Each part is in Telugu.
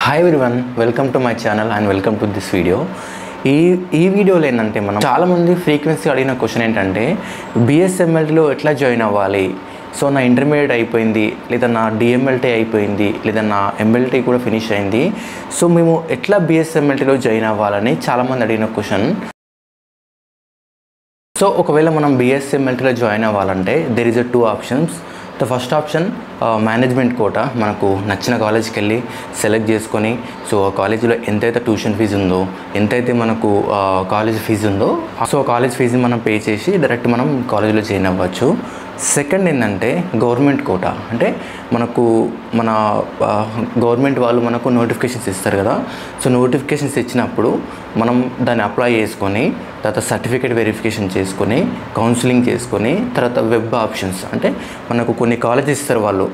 Hi everyone, welcome to my channel and welcome to this video. ఈ వీడియోలో ఏంటంటే మనం చాలామంది ఫ్రీక్వెన్సీ అడిగిన క్వశ్చన్ ఏంటంటే బిఎస్ఎంఎల్టీలో ఎట్లా జాయిన్ అవ్వాలి. సో నా ఇంటర్మీడియట్ అయిపోయింది, లేదా నా డిఎంఎల్టీ అయిపోయింది, లేదా నా ఎంఎల్టీ కూడా ఫినిష్ అయింది. సో మేము ఎట్లా బిఎస్ఎంఎల్టీలో జాయిన్ అవ్వాలని చాలామంది అడిగిన క్వశ్చన్. సో ఒకవేళ మనం బిఎస్ఎంఎల్టీలో జాయిన్ అవ్వాలంటే there is 2 options. The first option management quota. మనకు నచ్చిన కాలేజ్కి వెళ్ళి సెలెక్ట్ చేసుకొని సో ఆ కాలేజీలో ఎంతైతే ట్యూషన్ ఫీజు ఉందో, ఎంతైతే మనకు కాలేజ్ ఫీజు ఉందో సో కాలేజ్ ఫీజు మనం పే చేసి డైరెక్ట్ మనం కాలేజీలో జాయిన్ అవ్వచ్చు. సెకండ్ ఏంటంటే గవర్నమెంట్ కోటా. అంటే మనకు మన గవర్నమెంట్ వాళ్ళు మనకు నోటిఫికేషన్స్ ఇస్తారు కదా. సో నోటిఫికేషన్స్ ఇచ్చినప్పుడు మనం దాన్ని అప్లై చేసుకొని తర్వాత సర్టిఫికేట్ వెరిఫికేషన్ చేసుకొని కౌన్సిలింగ్ చేసుకొని తర్వాత వెబ్ ఆప్షన్స్, అంటే మనకు కొన్ని కాలేజెస్ ఇస్తారు వాళ్ళు.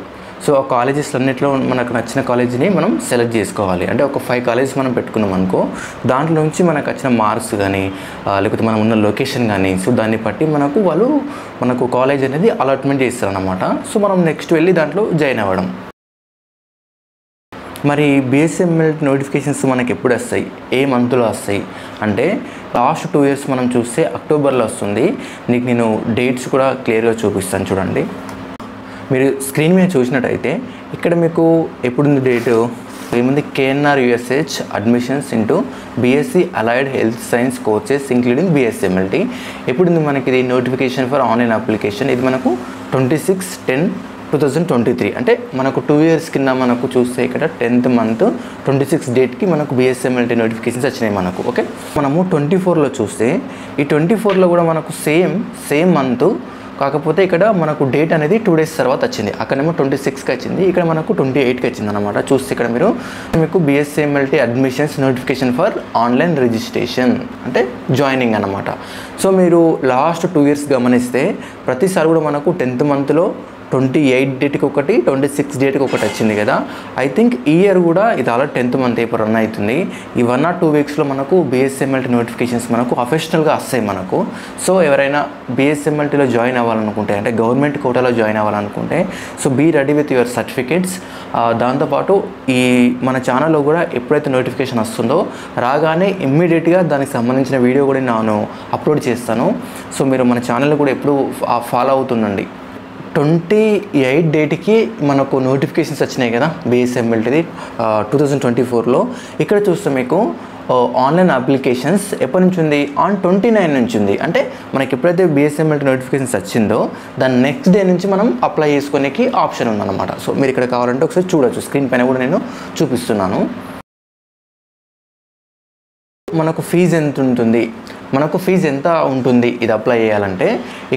సో ఆ కాలేజెస్ అన్నింటిలో మనకు నచ్చిన కాలేజీని మనం సెలెక్ట్ చేసుకోవాలి. అంటే ఒక 5 కాలేజెస్ మనం పెట్టుకున్నాం అనుకో, దాంట్లో నుంచి మనకు వచ్చిన మార్క్స్ కానీ లేకపోతే మనం ఉన్న లొకేషన్ కానీ సో దాన్ని బట్టి మనకు కాలేజ్ అనేది అలాట్మెంట్ చేస్తారన్నమాట. సో మనం నెక్స్ట్ వెళ్ళి దాంట్లో జాయిన్ అవ్వడం. మరి బిఎస్ఎంఎల్ నోటిఫికేషన్స్ మనకి ఎప్పుడు వస్తాయి, ఏ మంత్లో వస్తాయి అంటే లాస్ట్ 2 ఇయర్స్ మనం చూస్తే అక్టోబర్లో వస్తుంది. నేను డేట్స్ కూడా క్లియర్గా చూపిస్తాను చూడండి. మీరు స్క్రీన్ మీద చూసినట్టయితే ఇక్కడ మీకు ఎప్పుడుంది డేటు ఏముంది, KNRUHS admissions into BSc allied health science courses including BSMLT. ఎప్పుడుంది మనకి ఇది నోటిఫికేషన్ ఫర్ ఆన్లైన్ అప్లికేషన్. ఇది మనకు 26/10/2023. అంటే మనకు 2 ఇయర్స్ కింద మనకు చూస్తే ఇక్కడ 10th month 26 డేట్కి మనకు బిఎస్ఎంఎల్టీ నోటిఫికేషన్స్ వచ్చినాయి మనకు. ఓకే, మనము 24లో చూస్తే ఈ 24లో కూడా మనకు సేమ్ మంత్, కాకపోతే ఇక్కడ మనకు డేట్ అనేది 2 days తర్వాత వచ్చింది. అక్కడేమో 26కి వచ్చింది, ఇక్కడ మనకు 28కి వచ్చింది అనమాట. చూస్తే ఇక్కడ మీకు BSMLT admissions notification for online registration అంటే జాయినింగ్ అనమాట. సో మీరు లాస్ట్ 2 ఇయర్స్ గమనిస్తే ప్రతిసారి కూడా మనకు 10th monthలో 28 డేట్కి ఒకటి, 26 డేట్కి ఒకటి వచ్చింది కదా. ఐ థింక్ ఈ ఇయర్ కూడా ఇది అలా 10th month ఇప్పుడు రన్ అవుతుంది. ఈ 1 or 2 weeksలో మనకు బిఎస్ఎంఎల్టీ నోటిఫికేషన్స్ మనకు అఫీషియల్గా వస్తాయి మనకు. సో ఎవరైనా బిఎస్ఎంఎల్టీలో జాయిన్ అవ్వాలనుకుంటే, అంటే గవర్నమెంట్ కోటాలో జాయిన్ అవ్వాలనుకుంటే so be ready with your certificates. దాంతోపాటు ఈ మన ఛానల్లో కూడా ఎప్పుడైతే నోటిఫికేషన్ వస్తుందో రాగానే ఇమ్మీడియట్గా దానికి సంబంధించిన వీడియో కూడా నేను అప్లోడ్ చేస్తాను. సో మీరు మన ఛానల్ కూడా ఎప్పుడు ఫాలో అవుతుండండి. 28 డేట్కి మనకు నోటిఫికేషన్స్ వచ్చినాయి కదా బిఎస్ఎంఎల్టీది 2024లో. ఇక్కడ చూస్తే మీకు ఆన్లైన్ అప్లికేషన్స్ ఎప్పటి నుంచి ఉంది, ఆన్ 29 నుంచి ఉంది. అంటే మనకి ఎప్పుడైతే బిఎస్ఎంఎల్టీ నోటిఫికేషన్స్ వచ్చిందో దాని నెక్స్ట్ డే నుంచి మనం అప్లై చేసుకోనికి ఆప్షన్ ఉందన్నమాట. సో మీరు ఇక్కడ కావాలంటే ఒకసారి చూడొచ్చు, స్క్రీన్ పైన కూడా నేను చూపిస్తున్నాను. మనకు ఫీజు ఎంత ఉంటుంది ఇది అప్లై చేయాలంటే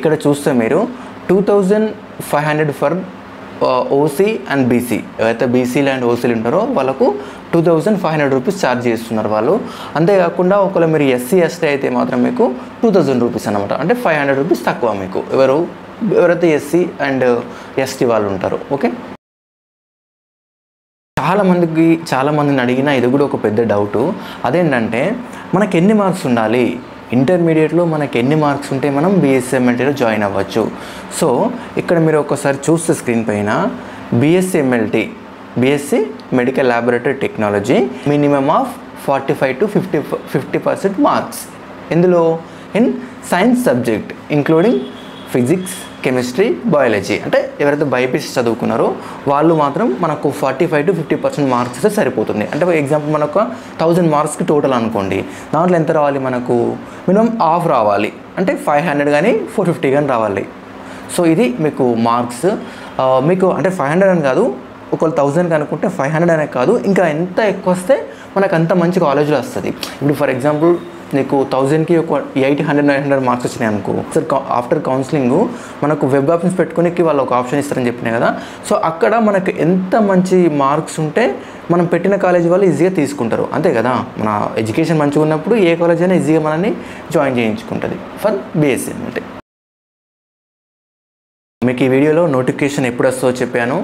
ఇక్కడ చూస్తే మీరు 2500 ఫర్ ఓసీ అండ్ బీసీ. ఎవరైతే బీసీలు అండ్ ఓసీలు ఉంటారో వాళ్ళకు 2500 రూపీస్ ఛార్జ్ చేస్తున్నారు వాళ్ళు. అంతేకాకుండా ఒకవేళ మీరు ఎస్సీ ఎస్టీ అయితే మాత్రం మీకు 2000 రూపీస్ అనమాట. అంటే 500 రూపీస్ తక్కువ మీకు ఎవరైతే ఎస్సీ అండ్ ఎస్టీ వాళ్ళు ఉంటారో. ఓకే, చాలామందిని అడిగిన ఇది కూడా ఒక పెద్ద డౌటు. అదేంటంటే మనకి ఎన్ని మార్క్స్ ఉండాలి, ఇంటర్మీడియట్లో మనకి ఎన్ని మార్క్స్ ఉంటే మనం బిఎస్ఎంఎల్టీలో జాయిన్ అవ్వచ్చు. సో ఇక్కడ మీరు ఒకసారి చూస్తే స్క్రీన్ పైన BSMLT BSc medical laboratory technology minimum of 45 to 50% marks. ఇందులో in science subject including physics, chemistry, biology. అంటే ఎవరైతే బైపీసీ చదువుకున్నారో వాళ్ళు మాత్రం మనకు 45 to 50% మార్క్స్ ఇస్తే సరిపోతుంది. అంటే ఫర్ ఎగ్జాంపుల్ మనకు 1000 మార్క్స్కి టోటల్ అనుకోండి, దాంట్లో ఎంత రావాలి, మనకు మినిమం హాఫ్ రావాలి. అంటే 500 కానీ 450 కానీ రావాలి. సో ఇది మీకు మార్క్స్. మీకు అంటే 500 అని కాదు, ఒకవేళ 1000 అనుకుంటే 500 అనే కాదు, ఇంకా ఎంత ఎక్కువ వస్తే మనకు అంత మంచి కాలేజ్లో వస్తుంది. ఇప్పుడు ఫర్ ఎగ్జాంపుల్ నీకు 1000కి ఒక 800-900 మార్క్స్ వచ్చినాయి అనుకో, సార్ ఆఫ్టర్ కౌన్సిలింగ్ మనకు వెబ్ ఆప్షన్స్ పెట్టుకునేకి వాళ్ళు ఒక ఆప్షన్ ఇస్తారని చెప్పినా కదా. సో అక్కడ మనకు ఎంత మంచి మార్క్స్ ఉంటే మనం పెట్టిన కాలేజీ వాళ్ళు ఈజీగా తీసుకుంటారు, అంతే కదా. మన ఎడ్యుకేషన్ మంచిగా ఉన్నప్పుడు ఏ కాలేజ్ అయినా ఈజీగా మనల్ని జాయిన్ చేయించుకుంటుంది ఫర్ బిఎస్ఎంఎల్టీ. మీకు ఈ వీడియోలో నోటిఫికేషన్ ఎప్పుడు వస్తుందో చెప్పాను,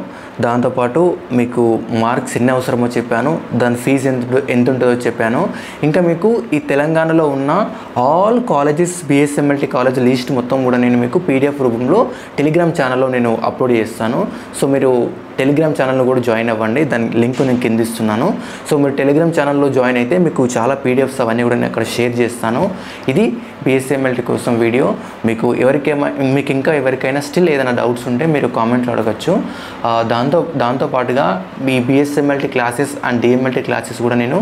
దాంతోపాటు మీకు మార్క్స్ ఎన్ని అవసరమో చెప్పాను, దాని ఫీజు ఎంత ఉంటుందో చెప్పాను. ఇంకా మీకు ఈ తెలంగాణలో ఉన్న all colleges BSMLT college list మొత్తం కూడా నేను మీకు పీడిఎఫ్ రూపంలో టెలిగ్రామ్ ఛానల్లో నేను అప్లోడ్ చేస్తాను. సో మీరు టెలిగ్రామ్ ఛానల్లో కూడా జాయిన్ అవ్వండి. దాని లింక్ నేను కింద ఇస్తున్నాను. సో మీరు టెలిగ్రామ్ ఛానల్లో జాయిన్ అయితే మీకు చాలా పీడిఎఫ్స్ అవన్నీ కూడా నేను అక్కడ షేర్ చేస్తాను. ఇది బిఎస్ఎంఎల్టీ కోసం వీడియో. మీకు ఇంకా ఎవరికైనా స్టిల్ ఏదైనా డౌట్స్ ఉంటే మీరు కామెంట్లో అడగచ్చు. దాంతోపాటుగా మీ BSMLT classes and DMLT classes కూడా నేను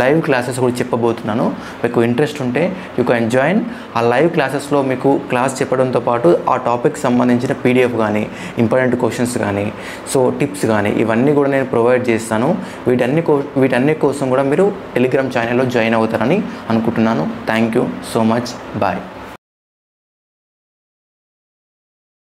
లైవ్ క్లాసెస్ కూడా చెప్పబోతున్నాను. మీకు ఇంట్రెస్ట్ ఉంటే యూ కెన్ జాయిన్. ఆ లైవ్ క్లాసెస్లో మీకు క్లాస్ చెప్పడంతో పాటు ఆ టాపిక్ సంబంధించిన పీడిఎఫ్ కానీ, ఇంపార్టెంట్ క్వశ్చన్స్ కానీ, సో టిప్స్ కానీ ఇవన్నీ కూడా నేను ప్రొవైడ్ చేస్తాను. వీటన్ని కోసం కూడా మీరు టెలిగ్రామ్ ఛానల్లో జాయిన్ అవుతారని అనుకుంటున్నాను. Thank you so much. Bye.